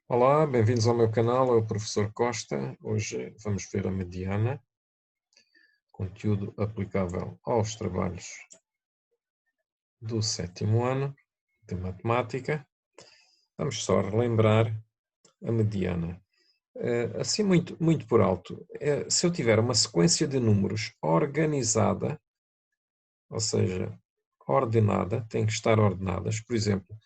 Olá, bem-vindos ao meu canal, é o Professor Costa. Hoje vamos ver a mediana, conteúdo aplicável aos trabalhos do 7º ano de Matemática. Vamos só relembrar a mediana. Assim, muito por alto, se eu tiver uma sequência de números organizada, ou seja, ordenada, tem que estar ordenadas. Por exemplo,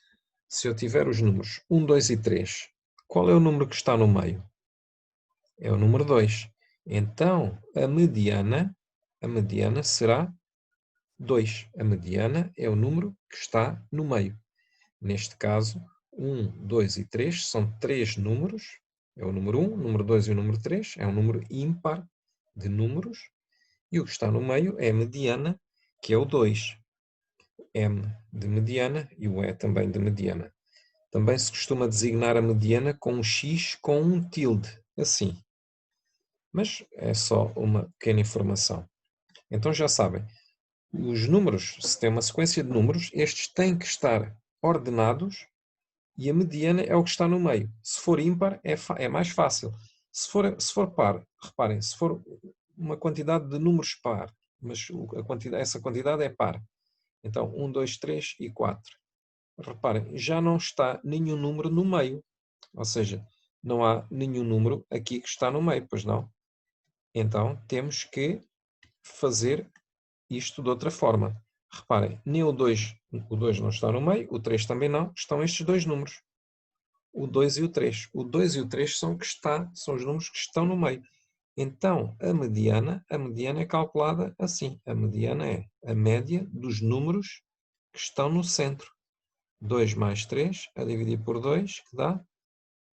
se eu tiver os números 1, 2 e 3, qual é o número que está no meio? É o número 2. Então, a mediana será 2. A mediana é o número que está no meio. Neste caso, 1, 2 e 3 são três números. É o número 1, o número 2 e o número 3. É um número ímpar de números. E o que está no meio é a mediana, que é o 2. M de mediana e o E também de mediana. Também se costuma designar a mediana com um X com um tilde, assim. Mas é só uma pequena informação. Então já sabem, os números, se tem uma sequência de números, estes têm que estar ordenados e a mediana é o que está no meio. Se for ímpar, é mais fácil. Se for par, reparem, se for uma quantidade de números par, mas essa quantidade é par. Então, 1, 2, 3 e 4. Reparem, já não está nenhum número no meio. Ou seja, não há nenhum número aqui que está no meio, pois não? Então, temos que fazer isto de outra forma. Reparem, nem o 2 não está no meio, o 3 também não, estão estes dois números, o 2 e o 3. O 2 e o 3 são os números que estão no meio. Então, a mediana é calculada assim. A mediana é a média dos números que estão no centro. 2 mais 3 a dividir por 2, que dá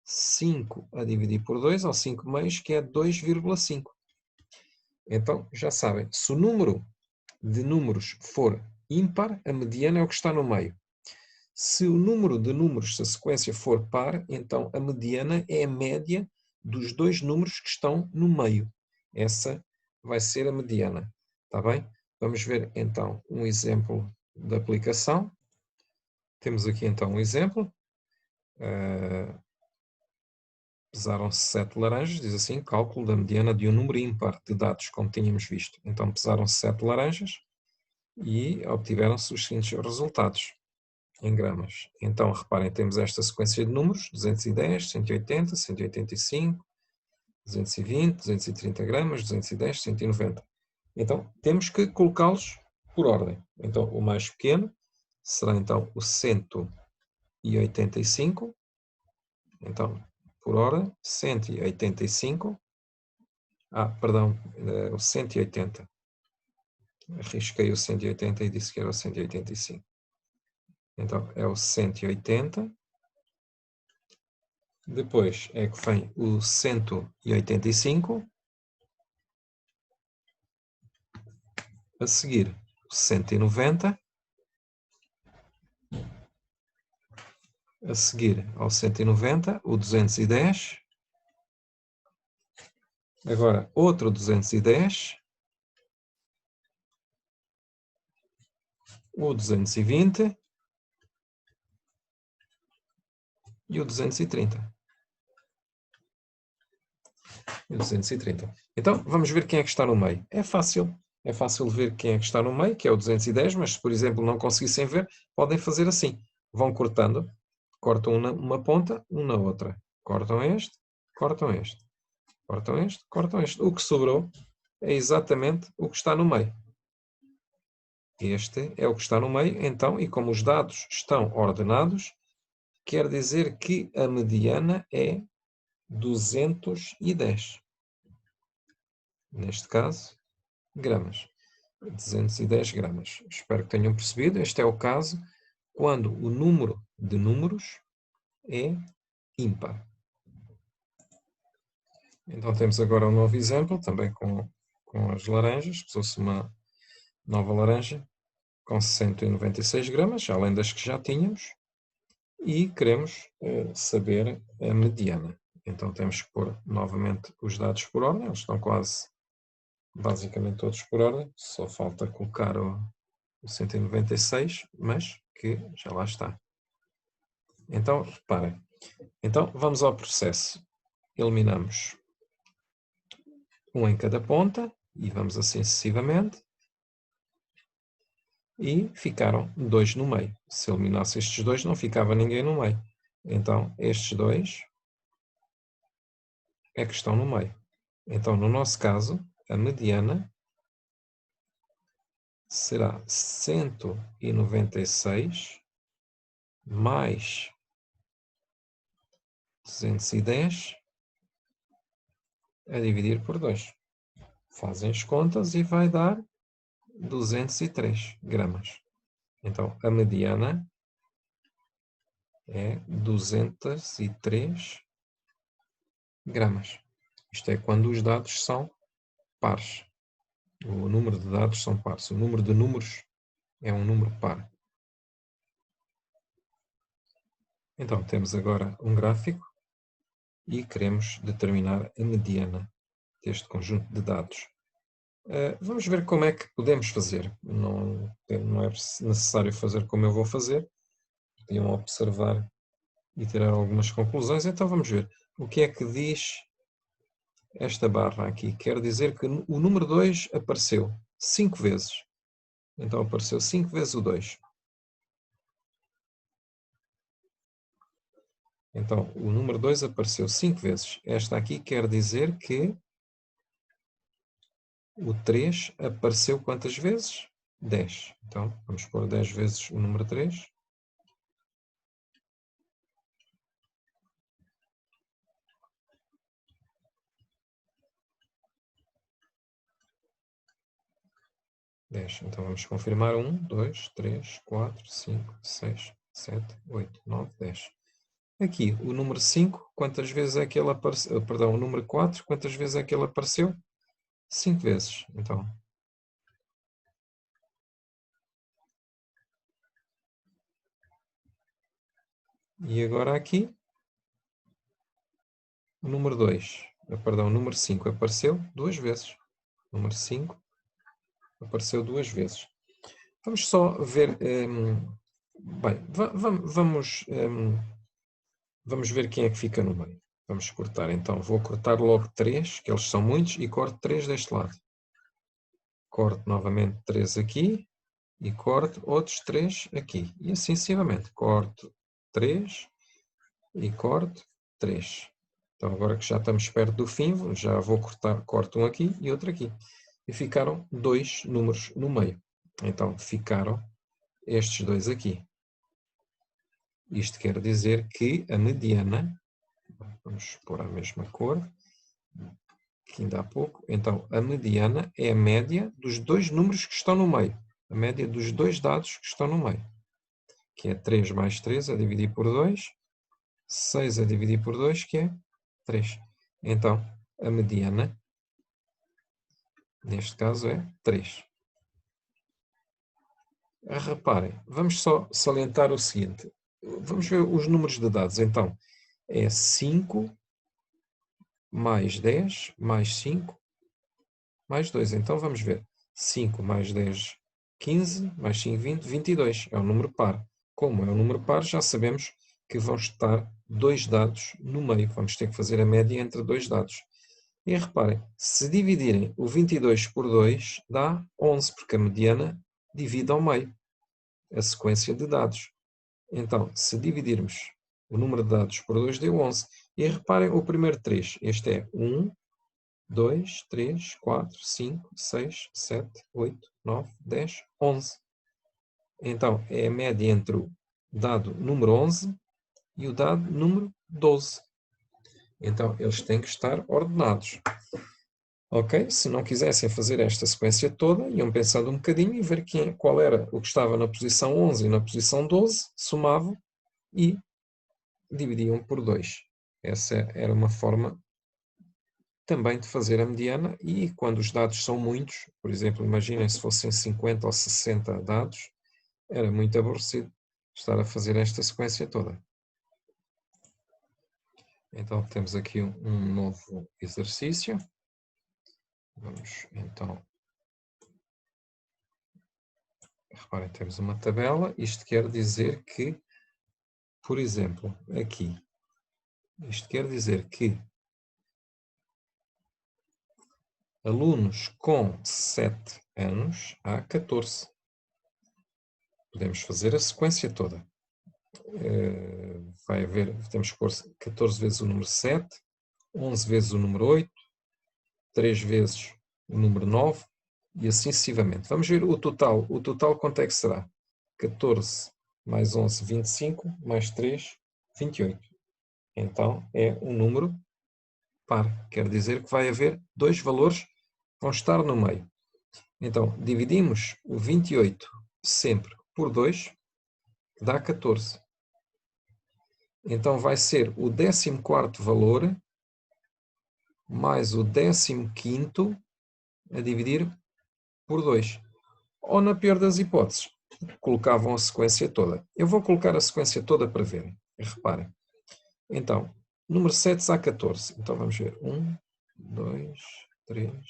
5 a dividir por 2, ou 5 meios, que é 2,5. Então, já sabem, se o número de números for ímpar, a mediana é o que está no meio. Se o número de números, se a sequência for par, então a mediana é a média dos dois números que estão no meio. Essa vai ser a mediana. Está bem? Vamos ver então um exemplo de aplicação. Temos aqui então um exemplo. Pesaram-se 7 laranjas, diz assim, cálculo da mediana de um número ímpar de dados, como tínhamos visto. Então pesaram-se 7 laranjas e obtiveram-se os seguintes resultados em gramas. Então, reparem, temos esta sequência de números, 210, 180, 185, 220, 230 gramas, 210, 190. Então, temos que colocá-los por ordem. Então, o mais pequeno será então o 185. Então, por ordem, 185. Perdão, o 180. Arrisquei o 180 e disse que era o 185. Então, é o 180. Depois é que vem o 185. A seguir, o 190. A seguir ao 190, o 210. Agora, outro 210. O 220. E o 230. E o 230. Então, vamos ver quem é que está no meio. É fácil ver quem é que está no meio, que é o 210, mas se, por exemplo, não conseguissem ver, podem fazer assim. Vão cortando, cortam uma ponta, na outra. Cortam este, cortam este. Cortam este, cortam este. O que sobrou é exatamente o que está no meio. Este é o que está no meio, então, e como os dados estão ordenados, quer dizer que a mediana é 210. Neste caso, gramas. 210 gramas. Espero que tenham percebido. Este é o caso quando o número de números é ímpar. Então temos agora um novo exemplo, também com as laranjas. Usou-se uma nova laranja com 196 gramas, além das que já tínhamos. E queremos saber a mediana. Então temos que pôr novamente os dados por ordem. Eles estão basicamente todos por ordem. Só falta colocar o 196, mas que já lá está. Então, reparem, Então, vamos ao processo. Eliminamos um em cada ponta e vamos assim sucessivamente. E ficaram 2 no meio. Se eliminasse estes 2, não ficava ninguém no meio. Então, estes 2 é que estão no meio. Então, no nosso caso, a mediana será 196 mais 210 a dividir por 2. Fazem as contas e vai dar 203 gramas. Então, a mediana é 203 gramas. Isto é quando os dados são pares. O número de dados são pares. O número de números é um número par. Então, temos agora um gráfico e queremos determinar a mediana deste conjunto de dados. Vamos ver como é que podemos fazer. Não é necessário fazer como eu vou fazer. Podiam observar e tirar algumas conclusões. Então, vamos ver. O que é que diz esta barra aqui? Quer dizer que o número 2 apareceu 5 vezes. Então, apareceu 5 vezes o 2. Então, o número 2 apareceu 5 vezes. Esta aqui quer dizer que o 3 apareceu quantas vezes? 10. Então, vamos pôr 10 vezes o número 3. Então, vamos confirmar 1, 2, 3, 4, 5, 6, 7, 8, 9, 10. Aqui, o número 5, quantas vezes é que ele apareceu? Perdão, o número 4, quantas vezes é que ele apareceu? 5 vezes. Então, e agora aqui, o número 2, perdão, o número 5 apareceu 2 vezes. O número 5 apareceu 2 vezes. Vamos só ver, bem, vamos ver quem é que fica no meio. Vamos cortar, então, vou cortar logo 3, que eles são muitos, e corto 3 deste lado. Corto novamente 3 aqui, e corto outros 3 aqui. E assim sucessivamente. Corto 3 e corto 3. Então, agora que já estamos perto do fim, já vou cortar, corto um aqui e outro aqui. E ficaram 2 números no meio. Então, ficaram estes 2 aqui. Isto quer dizer que a mediana, vamos pôr a mesma cor, que ainda há pouco, então a mediana é a média dos 2 números que estão no meio. A média dos 2 dados que estão no meio. Que é 3 mais 3 a dividir por 2, 6 a dividir por 2, que é 3. Então, a mediana, neste caso, é 3. Reparem, vamos só salientar o seguinte. Vamos ver os números de dados. Então, é 5 mais 10 mais 5 mais 2. Então, vamos ver. 5 mais 10, 15, mais 5, 20, 22. É um número par. Como é um número par, já sabemos que vão estar 2 dados no meio. Vamos ter que fazer a média entre 2 dados. E reparem, se dividirem o 22 por 2, dá 11, porque a mediana divide ao meio a sequência de dados. Então, se dividirmos o número de dados por 2, deu 11. E reparem o primeiro 3. Este é 1, 2, 3, 4, 5, 6, 7, 8, 9, 10, 11. Então, é a média entre o dado número 11 e o dado número 12. Então, eles têm que estar ordenados. Ok? Se não quisessem fazer esta sequência toda, iam pensando um bocadinho e ver qual era o que estava na posição 11 e na posição 12, somavam e dividiam por 2. Essa era uma forma também de fazer a mediana, e quando os dados são muitos, por exemplo, imaginem se fossem 50 ou 60 dados, era muito aborrecido estar a fazer esta sequência toda. Então temos aqui um novo exercício. Vamos então, reparem, temos uma tabela. Isto quer dizer que, por exemplo, aqui Isto quer dizer que alunos com 7 anos há 14. Podemos fazer a sequência toda. Vai haver, temos que pôr 14 vezes o número 7, 11 vezes o número 8, 3 vezes o número 9 e assim sucessivamente. Vamos ver o total. O total quanto é que será? 14 mais 11, 25, mais 3, 28. Então é um número par. Quer dizer que vai haver dois valores que vão estar no meio. Então, dividimos o 28 sempre por 2, dá 14. Então vai ser o 14º valor mais o 15º a dividir por 2. Ou, na pior das hipóteses, colocavam a sequência toda. Eu vou colocar a sequência toda para verem. Reparem. Então, número 7 há 14. Então vamos ver. 1, 2, 3,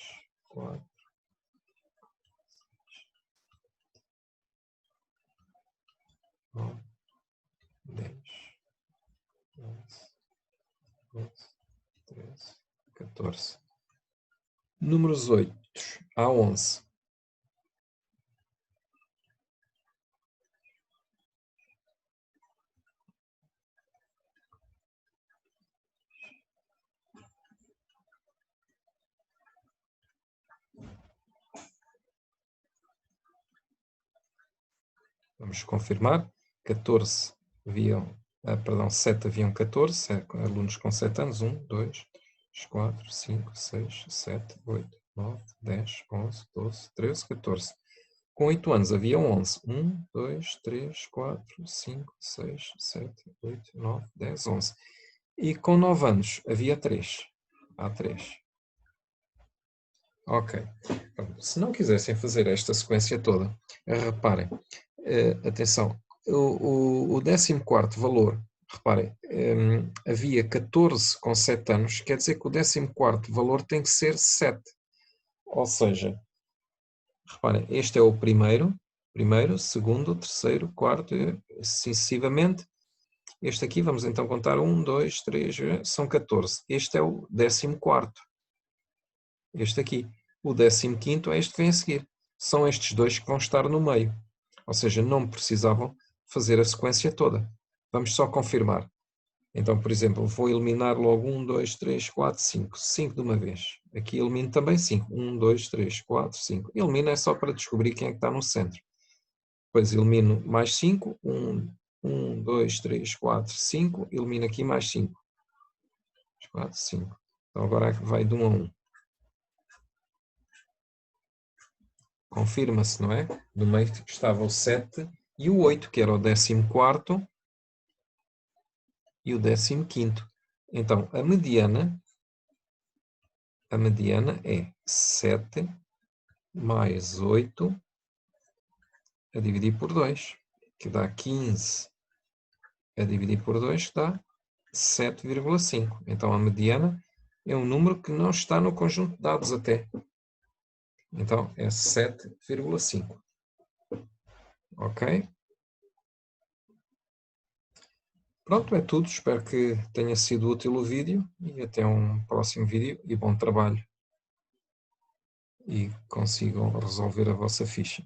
4, 9, 10, 11, 12, 13, 14. Números 8 há 11. Vamos confirmar. 14 haviam, perdão, 7 haviam 14, alunos com 7 anos. 1, 2, 3, 4, 5, 6, 7, 8, 9, 10, 11, 12, 13, 14. Com 8 anos havia 11. 1, 2, 3, 4, 5, 6, 7, 8, 9, 10, 11. E com 9 anos havia 3. Há 3. Ok. Se não quisessem fazer esta sequência toda, reparem, atenção, o 14º valor, reparem, havia 14 com 7 anos, quer dizer que o 14º valor tem que ser 7. Ou seja, reparem, este é o primeiro, segundo, terceiro, quarto, sucessivamente. Este aqui, vamos então contar 1, 2, 3, são 14. Este é o 14º. Este aqui. O 15º é este que vem a seguir. São estes dois que vão estar no meio. Ou seja, não precisavam fazer a sequência toda. Vamos só confirmar. Então, por exemplo, vou eliminar logo 1, 2, 3, 4, 5. 5 de uma vez. Aqui elimino também 5. 1, 2, 3, 4, 5. Elimino é só para descobrir quem é que está no centro. Depois elimino mais 5. 1, 2, 3, 4, 5. Elimino aqui mais 5. 4, 5. Então agora vai de 1 a 1. Confirma-se, não é? No meio estava o 7 e o 8, que era o 14º e o 15º. Então, a mediana é 7 mais 8 a dividir por 2, que dá 15 a dividir por 2, que dá 7,5. Então, a mediana é um número que não está no conjunto de dados até. Então, é 7,5. Ok? Pronto, é tudo. Espero que tenha sido útil o vídeo e até um próximo vídeo e bom trabalho. E consigam resolver a vossa ficha.